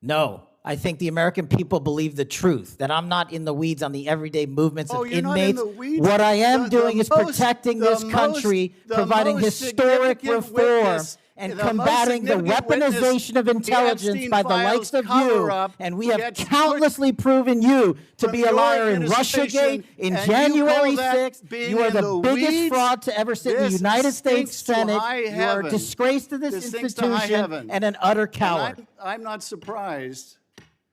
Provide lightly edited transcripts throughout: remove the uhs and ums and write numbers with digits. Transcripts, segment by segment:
No, I think the American people believe the truth, that I'm not in the weeds on the everyday movements of you're not in inmates. the weeds? What I am doing is protecting this country, providing historic reform, and combating the weaponization of intelligence by the likes of you. And we have countlessly proven you to be a liar in Russiagate, in January 6th. You are the biggest fraud to ever sit in the United States Senate. You are a disgrace to this institution and an utter coward. I'm not surprised.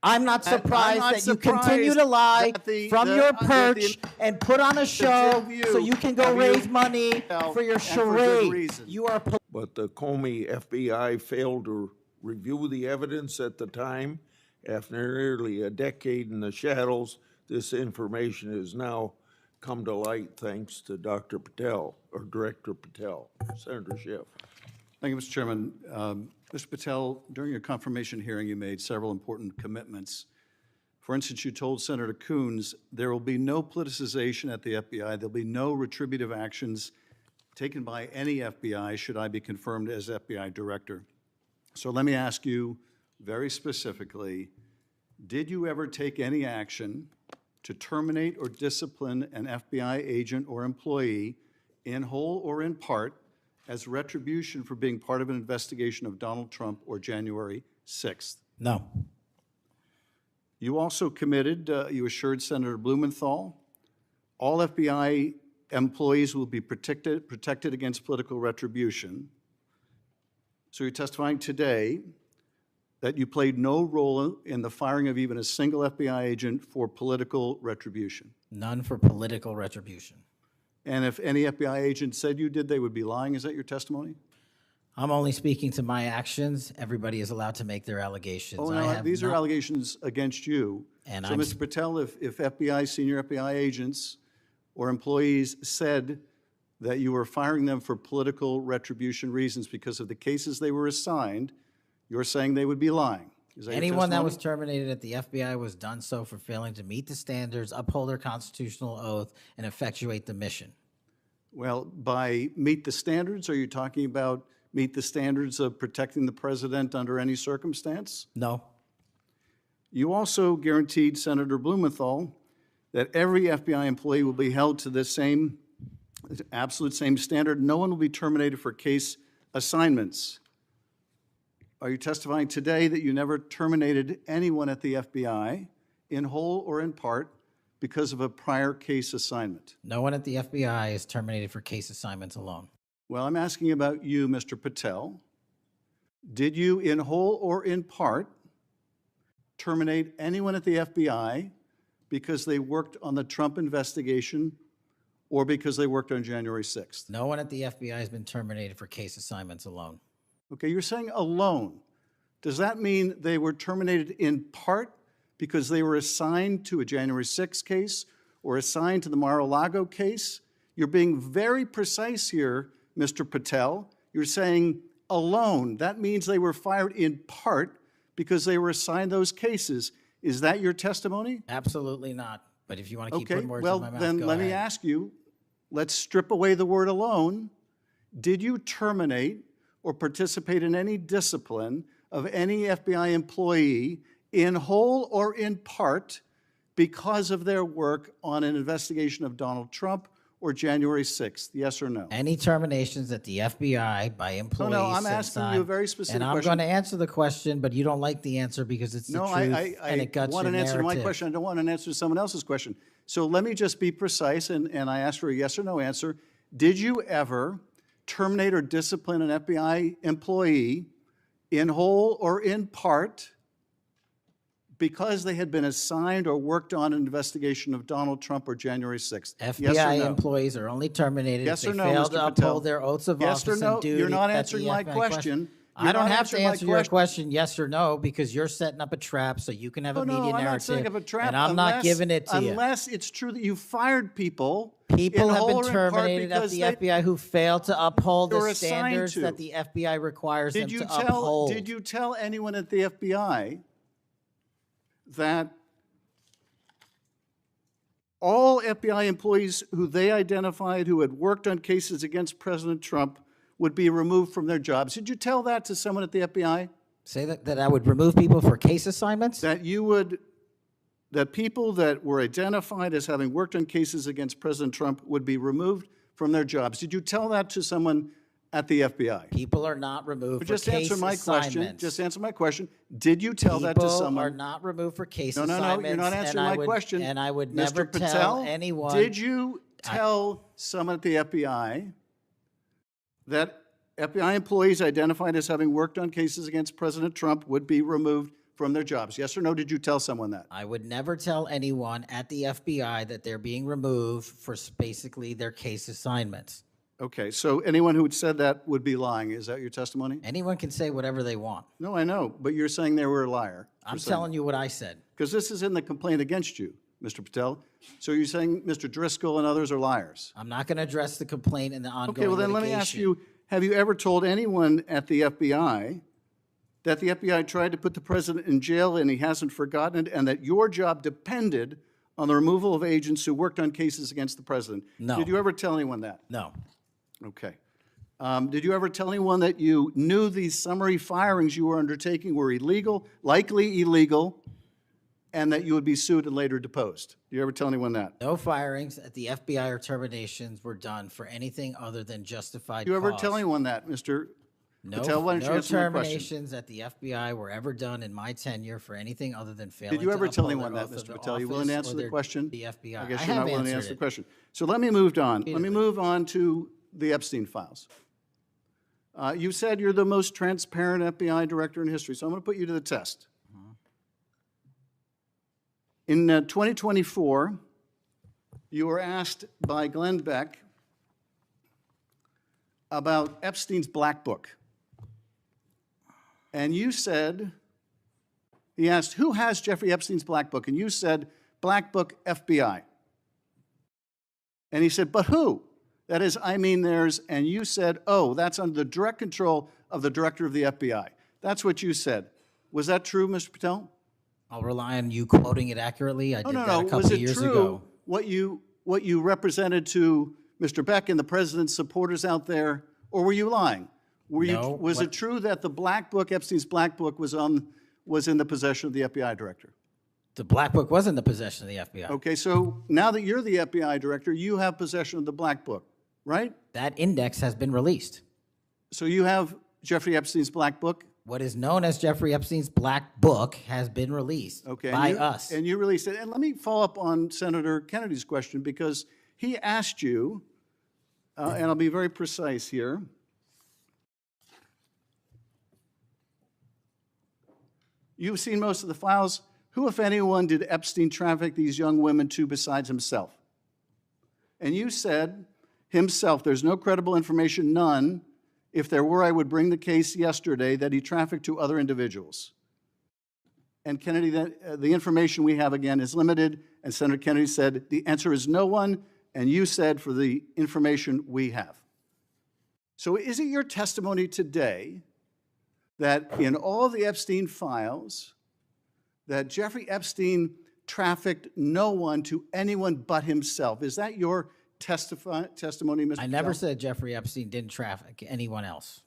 I'm not surprised that you continue to lie from your perch and put on a show so you can go raise money for your charade. You are. But the Comey FBI failed to review the evidence at the time. After nearly a decade in the shadows, this information has now come to light thanks to Dr. Patel, or Director Patel. Senator Schiff. Thank you, Mr. Chairman. Mr. Patel, during your confirmation hearing, you made several important commitments. For instance, you told Senator Coons there will be no politicization at the FBI. There'll be no retributive actions taken by any FBI should I be confirmed as FBI director. So let me ask you very specifically, did you ever take any action to terminate or discipline an FBI agent or employee in whole or in part as retribution for being part of an investigation of Donald Trump or January 6th? No. You also committed, you assured Senator Blumenthal, all FBI employees will be protected against political retribution. So you're testifying today that you played no role in the firing of even a single FBI agent for political retribution. None for political retribution. And if any FBI agent said you did, they would be lying. Is that your testimony? I'm only speaking to my actions. Everybody is allowed to make their allegations. Oh, no, these are allegations against you. And so, Mr. Patel, if FBI, senior FBI agents or employees said that you were firing them for political retribution reasons because of the cases they were assigned, you're saying they would be lying. Is that anyone that was terminated at the FBI was done so for failing to meet the standards, uphold their constitutional oath, and effectuate the mission. Well, by meet the standards, are you talking about meet the standards of protecting the president under any circumstance? No. You also guaranteed Senator Blumenthal that every FBI employee will be held to the same, absolute same standard. No one will be terminated for case assignments. Are you testifying today that you never terminated anyone at the FBI, in whole or in part, because of a prior case assignment? No one at the FBI is terminated for case assignments alone. Well, I'm asking about you, Mr. Patel. Did you, in whole or in part, terminate anyone at the FBI because they worked on the Trump investigation or because they worked on January 6th? No one at the FBI has been terminated for case assignments alone. Okay, you're saying alone. Does that mean they were terminated in part because they were assigned to a January 6th case or assigned to the Mar-a-Lago case? You're being very precise here, Mr. Patel. You're saying alone. That means they were fired in part because they were assigned those cases. Is that your testimony? Absolutely not. But if you want to keep putting words in my mouth, then let me ask you, let's strip away the word alone. Did you terminate or participate in any discipline of any FBI employee in whole or in part because of their work on an investigation of Donald Trump or January 6th? Yes or no? Any terminations at the FBI by employees. No, I'm asking you a very specific question. And I'm going to answer the question, but you don't like the answer because it's the truth and it guts your narrative. I want an answer to my question. I don't want an answer to someone else's question. So let me just be precise, and I ask for a yes or no answer. Did you ever terminate or discipline an FBI employee in whole or in part because they had been assigned or worked on an investigation of Donald Trump or January 6th? FBI employees are only terminated if they fail to uphold their oaths of office and duty. You're not answering my question. I don't have to answer your question yes or no because you're setting up a trap so you can have a media narrative. I'm not setting up a trap. And I'm not giving it to you. Unless it's true that you fired people. People have been terminated at the FBI who failed to uphold the standards that the FBI requires them to uphold. Did you tell anyone at the FBI that all FBI employees who they identified who had worked on cases against President Trump would be removed from their jobs? Did you tell that to someone at the FBI? Say that I would remove people for case assignments? That people that were identified as having worked on cases against President Trump would be removed from their jobs. Did you tell that to someone at the FBI? People are not removed for Just case answer my assignments. question. Just answer my question. Did you tell that to someone? People are not removed for case No, assignments. you're not answering my question. And I would Mr. never Patel, tell anyone. Did you tell someone at the FBI that FBI employees identified as having worked on cases against President Trump would be removed from their jobs? Yes or no, did you tell someone that? I would never tell anyone at the FBI that they're being removed for basically their case assignments. Okay, so anyone who said that would be lying. Is that your testimony? Anyone can say whatever they want. No, I know, but you're saying they were a liar. I'm telling you what I said. Because this is in the complaint against you, Mr. Patel. So you're saying Mr. Driscoll and others are liars? I'm not going to address the complaint in the ongoing Okay, well then let me ask litigation. you, have you ever told anyone at the FBI that the FBI tried to put the president in jail and he hasn't forgotten it, and that your job depended on the removal of agents who worked on cases against the president? No. Did you ever tell anyone that? No. Okay. Did you ever tell anyone that you knew these summary firings you were undertaking were illegal, likely illegal, and that you would be sued and later deposed? Did you ever tell anyone that? No firings at the FBI or terminations were done for anything other than justified Did you ever cause. tell anyone that, Mr. No, Patel? Why don't you no answer my question? terminations at the FBI were ever done in my tenure for anything other than failing Did you ever to tell uphold anyone their that, oath of Mr. Patel? You willing to office answer or the their- question? The FBI. I guess I you're not have willing to answered answer the it. question. So let me move on. Let me Repeatedly. move on to the Epstein files. You said you're the most transparent FBI director in history, so I'm going to put you to the test. In 2024, you were asked by Glenn Beck about Epstein's Black Book. And you said, he asked, who has Jeffrey Epstein's Black Book? And you said, Black Book, FBI. And he said, but who? That is, I mean theirs. And you said, oh, that's under the direct control of the director of the FBI. That's what you said. Was that true, Mr. Patel? I'll rely on you quoting it accurately. I did that a couple Was of it years true ago. what you represented to Mr. Beck and the president's supporters out there, or were you lying? No, Was it true that the Black Book, Epstein's Black Book, was in the possession of the FBI director? The Black Book was in the possession of the FBI. Okay, so now that you're the FBI director, you have possession of the Black Book, right? That index has been released. So you have Jeffrey Epstein's Black Book? What is known as Jeffrey Epstein's Black Book has been released Okay, by and us. And you released it. And let me follow up on Senator Kennedy's question, because he asked you, and I'll be very precise here. You've seen most of the files. Who, if anyone, did Epstein traffic these young women to besides himself? And you said, himself, there's no credible information, none. If there were, I would bring the case yesterday that he trafficked to other individuals. And Kennedy, the information we have, again, is limited. And Senator Kennedy said, the answer is no one. And you said, for the information we have. So is it your testimony today that in all the Epstein files, that Jeffrey Epstein trafficked no one to anyone but himself? Is that your testimony, Mr. I never Patel? said Jeffrey Epstein didn't traffic anyone else.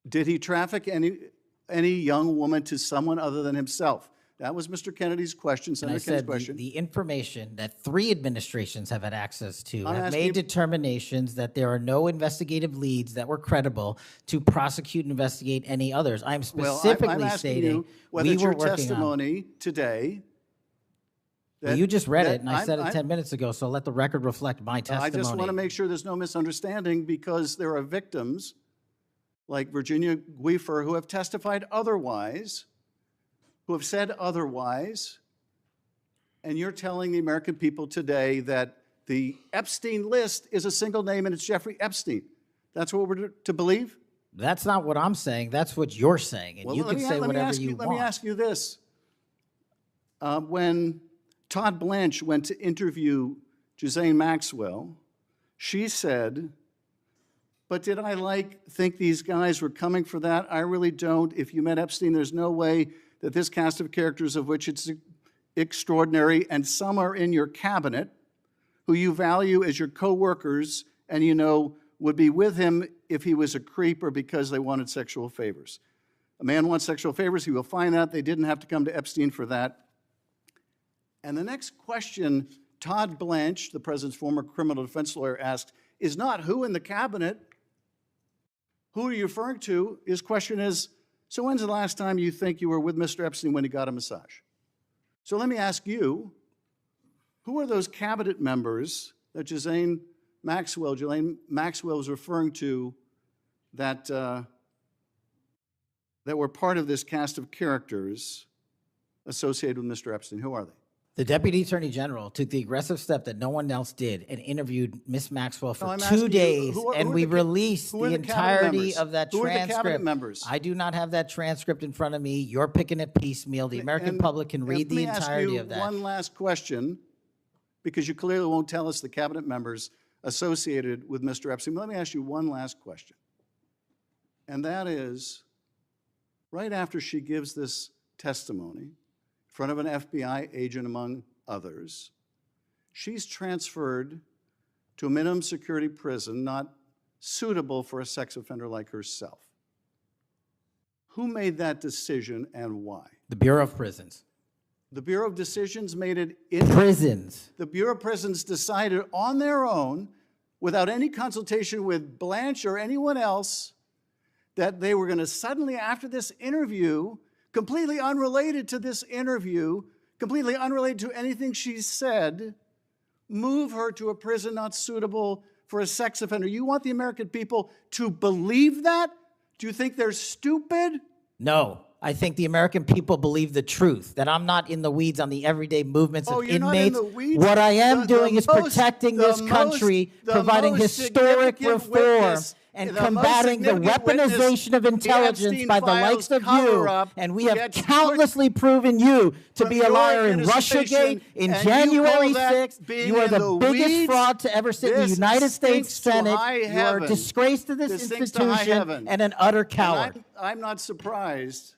Did he traffic any young woman to someone other than himself? That was Mr. Kennedy's question, And I Senator Kennedy's said question. the information that 3 administrations have had access to I'm have asking made you- determinations that there are no investigative leads that were credible to prosecute and investigate any others. I'm Well, specifically I'm asking stating you whether we it's were your working on. testimony today. Well, you just read that it, and I said it I'm- 10 minutes ago, so let the record reflect my I testimony. just want to make sure there's no misunderstanding, because there are victims like Virginia Guifer who have testified otherwise, who have said otherwise, and you're telling the American people today that the Epstein list is a single name and it's Jeffrey Epstein. That's what we're to believe? That's not what I'm saying. That's what you're saying, and Well, you let can me- say let me whatever ask you Let want. me ask you this. When Todd Blanche went to interview Ghislaine Maxwell, she said, but did I think these guys were coming for that? I really don't. If you met Epstein, there's no way that this cast of characters, of which it's extraordinary, and some are in your cabinet, who you value as your co-workers, and you know would be with him if he was a creep or because they wanted sexual favors. A man wants sexual favors, he will find out. They didn't have to come to Epstein for that. And the next question Todd Blanche, the president's former criminal defense lawyer, asked is not who in the cabinet, who are you referring to? His question is, so when's the last time you think you were with Mr. Epstein when he got a massage? So let me ask you, who are those cabinet members that Ghislaine Maxwell was referring to that, that were part of this cast of characters associated with Mr. Epstein? Who are they? The Deputy Attorney General took the aggressive step that no one else did and interviewed Ms. Maxwell for 2 days, and we released the entirety of that transcript. Who are the cabinet members? I do not have that transcript in front of me. You're picking it piecemeal. The American public can read the entirety of that. One last question, because you clearly won't tell us the cabinet members associated with Mr. Epstein. Let me ask you one last question. And that is, right after she gives this testimony, in front of an FBI agent, among others, she's transferred to a minimum security prison not suitable for a sex offender like herself. Who made that decision and why? The Bureau of Prisons. The Bureau of Decisions made it in prisons. The Bureau of Prisons decided on their own, without any consultation with Blanche or anyone else, that they were going to suddenly, after this interview, completely unrelated to this interview, completely unrelated to anything she said, move her to a prison not suitable for a sex offender. You want the American people to believe that? Do you think they're stupid? No. I think the American people believe the truth, that I'm not in the weeds on the everyday movements of you're inmates. Not in the weeds? What I am doing is protecting this country, providing historic reform, and combating the weaponization of intelligence by the likes of you. And we have countlessly proven you to be a liar in Russiagate, in January 6th. You are the biggest fraud to ever sit in the United States Senate. You are a disgrace to this institution and an utter coward. I'm not surprised.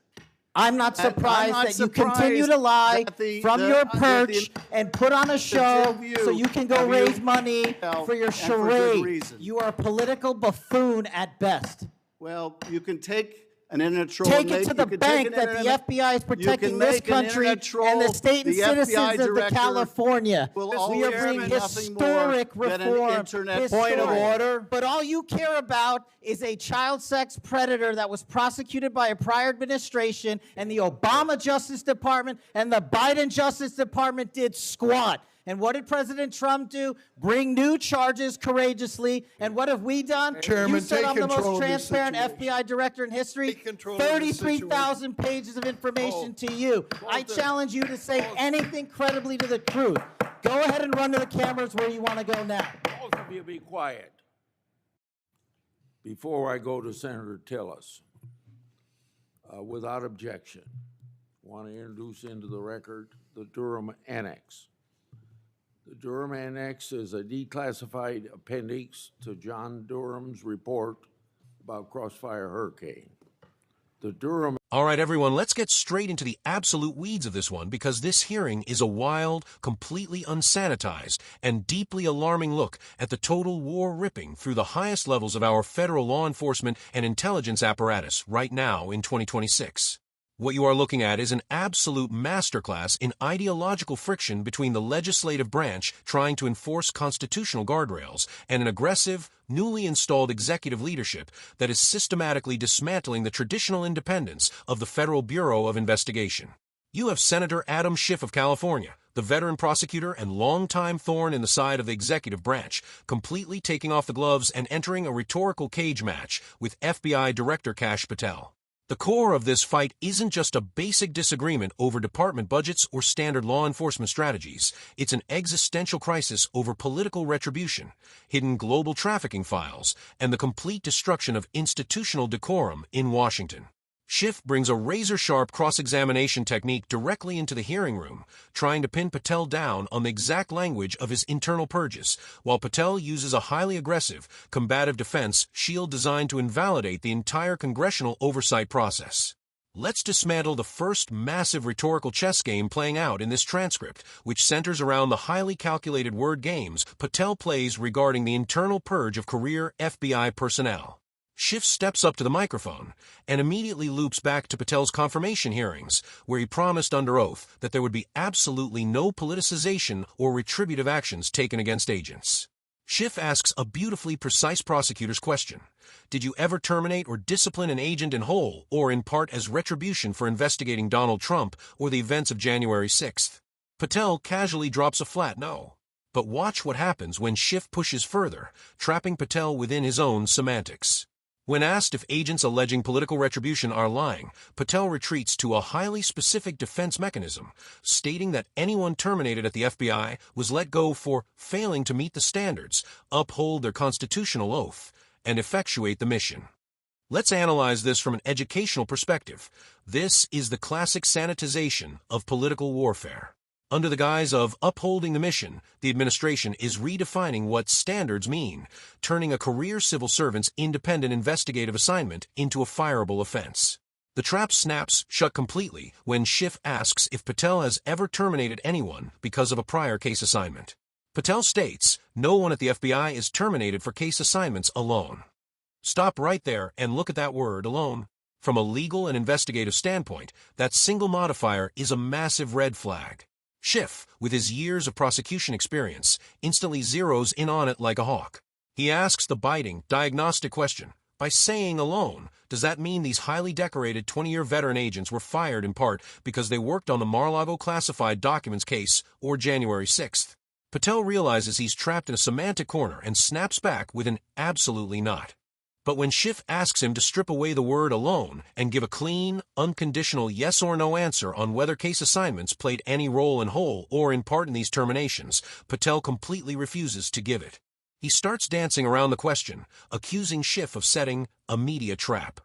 I'm not surprised that you continue to lie from your perch and put on a show so you can go raise money for your charade. You are a political buffoon at best. Well, you can take an internet troll. Take it to the bank that the FBI is protecting this country and the state and citizens of the California. We are bringing historic reform. Point of order. But all you care about is a child sex predator that was prosecuted by a prior administration, and the Obama Justice Department and the Biden Justice Department did squat. And what did President Trump do? Bring new charges courageously. And what have we done? Chairman, you said I'm the most transparent situation. FBI director in history. 33,000 pages of information to you. I challenge you to say anything credibly to the truth. Go ahead and run to the cameras where you want to go now. Both of you be quiet. Before I go to Senator Tillis, without objection, I want to introduce into the record the Durham Annex. The Durham Annex is a declassified appendix to John Durham's report about Crossfire Hurricane. The Durham... All right, everyone, let's get straight into the absolute weeds of this one, because this hearing is a wild, completely unsanitized, and deeply alarming look at the total war ripping through the highest levels of our federal law enforcement and intelligence apparatus right now in 2026. What you are looking at is an absolute masterclass in ideological friction between the legislative branch trying to enforce constitutional guardrails and an aggressive, newly installed executive leadership that is systematically dismantling the traditional independence of the Federal Bureau of Investigation. You have Senator Adam Schiff of California, the veteran prosecutor and longtime thorn in the side of the executive branch, completely taking off the gloves and entering a rhetorical cage match with FBI Director Kash Patel. The core of this fight isn't just a basic disagreement over department budgets or standard law enforcement strategies. It's an existential crisis over political retribution, hidden global trafficking files, and the complete destruction of institutional decorum in Washington. Schiff brings a razor-sharp cross-examination technique directly into the hearing room, trying to pin Patel down on the exact language of his internal purges, while Patel uses a highly aggressive, combative defense shield designed to invalidate the entire congressional oversight process. Let's dismantle the first massive rhetorical chess game playing out in this transcript, which centers around the highly calculated word games Patel plays regarding the internal purge of career FBI personnel. Schiff steps up to the microphone and immediately loops back to Patel's confirmation hearings, where he promised under oath that there would be absolutely no politicization or retributive actions taken against agents. Schiff asks a beautifully precise prosecutor's question. Did you ever terminate or discipline an agent in whole or in part as retribution for investigating Donald Trump or the events of January 6th? Patel casually drops a flat no. But watch what happens when Schiff pushes further, trapping Patel within his own semantics. When asked if agents alleging political retribution are lying, Patel retreats to a highly specific defense mechanism, stating that anyone terminated at the FBI was let go for failing to meet the standards, uphold their constitutional oath, and effectuate the mission. Let's analyze this from an educational perspective. This is the classic sanitization of political warfare. Under the guise of upholding the mission, the administration is redefining what standards mean, turning a career civil servant's independent investigative assignment into a fireable offense. The trap snaps shut completely when Schiff asks if Patel has ever terminated anyone because of a prior case assignment. Patel states, no one at the FBI is terminated for case assignments alone. Stop right there and look at that word alone. From a legal and investigative standpoint, that single modifier is a massive red flag. Schiff, with his years of prosecution experience, instantly zeroes in on it like a hawk. He asks the biting, diagnostic question, by saying alone, does that mean these highly decorated 20-year veteran agents were fired in part because they worked on the Mar-a-Lago classified documents case or January 6th? Patel realizes he's trapped in a semantic corner and snaps back with an absolutely not. But when Schiff asks him to strip away the word alone and give a clean, unconditional yes or no answer on whether case assignments played any role in whole or in part in these terminations, Patel completely refuses to give it. He starts dancing around the question, accusing Schiff of setting a media trap.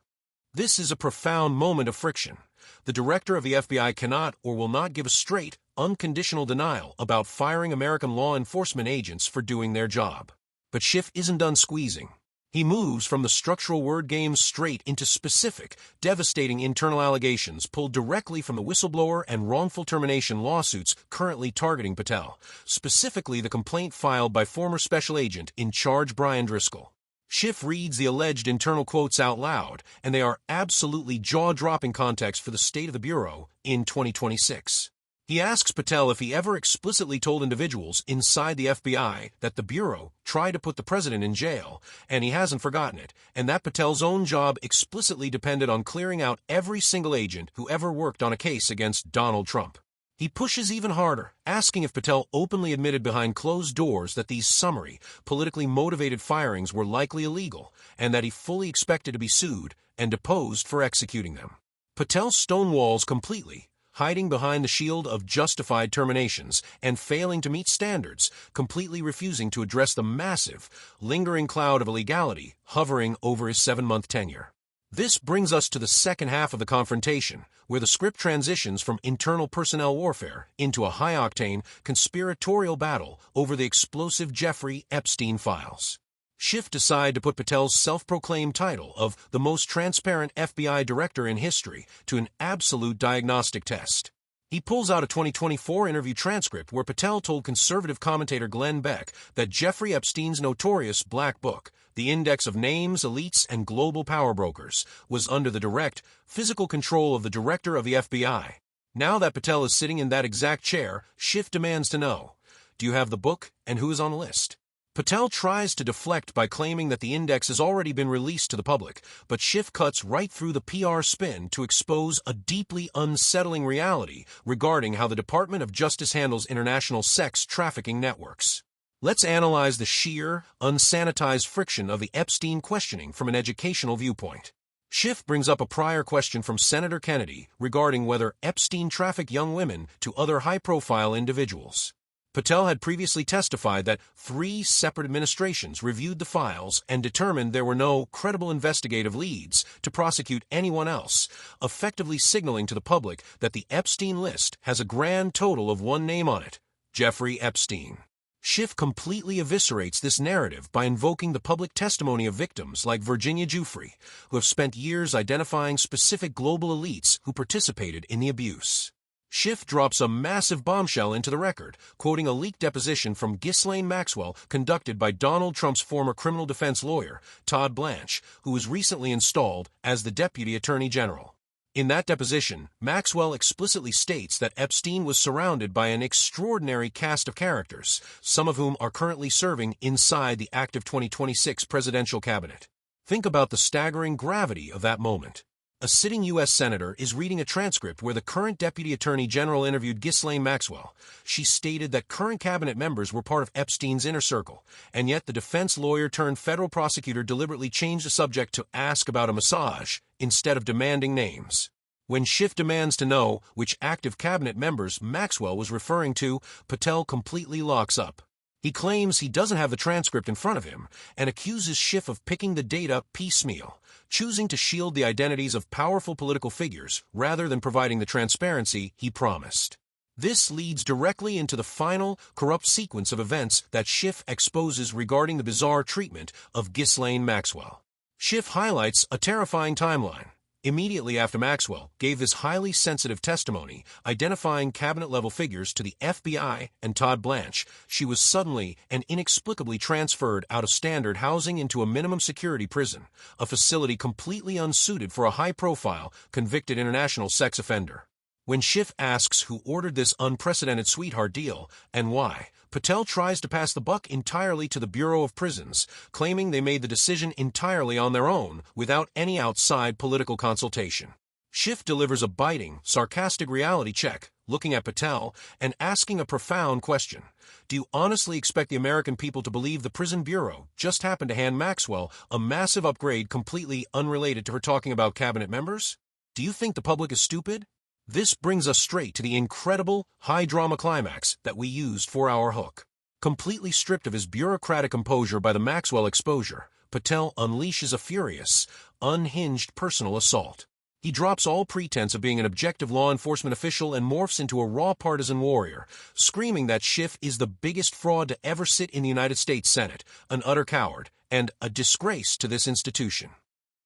This is a profound moment of friction. The director of the FBI cannot or will not give a straight, unconditional denial about firing American law enforcement agents for doing their job. But Schiff isn't done squeezing. He moves from the structural word game straight into specific, devastating internal allegations pulled directly from the whistleblower and wrongful termination lawsuits currently targeting Patel, specifically the complaint filed by former special agent in charge Brian Driscoll. Schiff reads the alleged internal quotes out loud, and they are absolutely jaw-dropping context for the state of the Bureau in 2026. He asks Patel if he ever explicitly told individuals inside the FBI that the Bureau tried to put the president in jail, and he hasn't forgotten it, and that Patel's own job explicitly depended on clearing out every single agent who ever worked on a case against Donald Trump. He pushes even harder, asking if Patel openly admitted behind closed doors that these summary, politically motivated firings were likely illegal, and that he fully expected to be sued and deposed for executing them. Patel stonewalls completely, hiding behind the shield of justified terminations and failing to meet standards, completely refusing to address the massive, lingering cloud of illegality hovering over his 7-month tenure. This brings us to the second half of the confrontation, where the script transitions from internal personnel warfare into a high-octane, conspiratorial battle over the explosive Jeffrey Epstein files. Schiff decide to put Patel's self-proclaimed title of the most transparent FBI director in history to an absolute diagnostic test. He pulls out a 2024 interview transcript where Patel told conservative commentator Glenn Beck that Jeffrey Epstein's notorious Black Book, the index of names, elites, and global power brokers, was under the direct, physical control of the director of the FBI. Now that Patel is sitting in that exact chair, Schiff demands to know, do you have the book and who is on the list? Patel tries to deflect by claiming that the index has already been released to the public, but Schiff cuts right through the PR spin to expose a deeply unsettling reality regarding how the Department of Justice handles international sex trafficking networks. Let's analyze the sheer, unsanitized friction of the Epstein questioning from an educational viewpoint. Schiff brings up a prior question from Senator Kennedy regarding whether Epstein trafficked young women to other high-profile individuals. Patel had previously testified that 3 separate administrations reviewed the files and determined there were no credible investigative leads to prosecute anyone else, effectively signaling to the public that the Epstein list has a grand total of one name on it, Jeffrey Epstein. Schiff completely eviscerates this narrative by invoking the public testimony of victims like Virginia Giuffre, who have spent years identifying specific global elites who participated in the abuse. Schiff drops a massive bombshell into the record, quoting a leaked deposition from Ghislaine Maxwell conducted by Donald Trump's former criminal defense lawyer, Todd Blanche, who was recently installed as the Deputy Attorney General. In that deposition, Maxwell explicitly states that Epstein was surrounded by an extraordinary cast of characters, some of whom are currently serving inside the active 2026 presidential cabinet. Think about the staggering gravity of that moment. A sitting U.S. Senator is reading a transcript where the current Deputy Attorney General interviewed Ghislaine Maxwell. She stated that current cabinet members were part of Epstein's inner circle, and yet the defense lawyer turned federal prosecutor deliberately changed the subject to ask about a massage instead of demanding names. When Schiff demands to know which active cabinet members Maxwell was referring to, Patel completely locks up. He claims he doesn't have the transcript in front of him and accuses Schiff of picking the data piecemeal, choosing to shield the identities of powerful political figures rather than providing the transparency he promised. This leads directly into the final, corrupt sequence of events that Schiff exposes regarding the bizarre treatment of Ghislaine Maxwell. Schiff highlights a terrifying timeline. Immediately after Maxwell gave this highly sensitive testimony, identifying cabinet-level figures to the FBI and Todd Blanche, she was suddenly and inexplicably transferred out of standard housing into a minimum security prison, a facility completely unsuited for a high-profile, convicted international sex offender. When Schiff asks who ordered this unprecedented sweetheart deal and why, Patel tries to pass the buck entirely to the Bureau of Prisons, claiming they made the decision entirely on their own without any outside political consultation. Schiff delivers a biting, sarcastic reality check, looking at Patel and asking a profound question. Do you honestly expect the American people to believe the Prison Bureau just happened to hand Maxwell a massive upgrade completely unrelated to her talking about cabinet members? Do you think the public is stupid? This brings us straight to the incredible, high-drama climax that we used for our hook. Completely stripped of his bureaucratic composure by the Maxwell exposure, Patel unleashes a furious, unhinged personal assault. He drops all pretense of being an objective law enforcement official and morphs into a raw partisan warrior, screaming that Schiff is the biggest fraud to ever sit in the United States Senate, an utter coward, and a disgrace to this institution.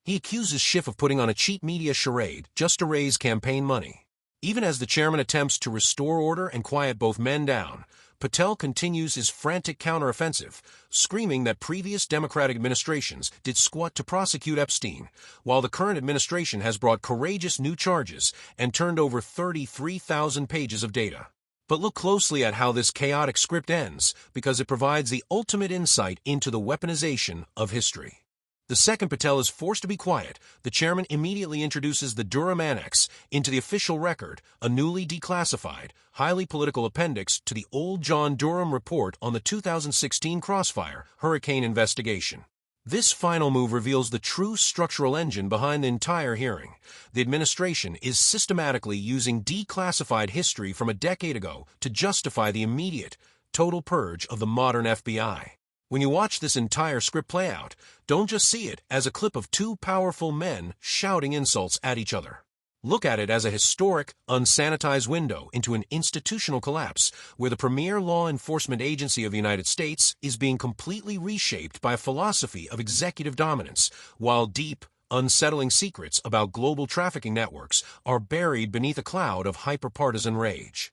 He accuses Schiff of putting on a cheap media charade just to raise campaign money. Even as the chairman attempts to restore order and quiet both men down, Patel continues his frantic counteroffensive, screaming that previous Democratic administrations did squat to prosecute Epstein, while the current administration has brought courageous new charges and turned over 33,000 pages of data. But look closely at how this chaotic script ends, because it provides the ultimate insight into the weaponization of history. The second Patel is forced to be quiet, the chairman immediately introduces the Durham Annex into the official record, a newly declassified, highly political appendix to the old John Durham report on the 2016 Crossfire hurricane investigation. This final move reveals the true structural engine behind the entire hearing. The administration is systematically using declassified history from a decade ago to justify the immediate, total purge of the modern FBI. When you watch this entire script play out, don't just see it as a clip of two powerful men shouting insults at each other. Look at it as a historic, unsanitized window into an institutional collapse where the premier law enforcement agency of the United States is being completely reshaped by a philosophy of executive dominance, while deep, unsettling secrets about global trafficking networks are buried beneath a cloud of hyper-partisan rage.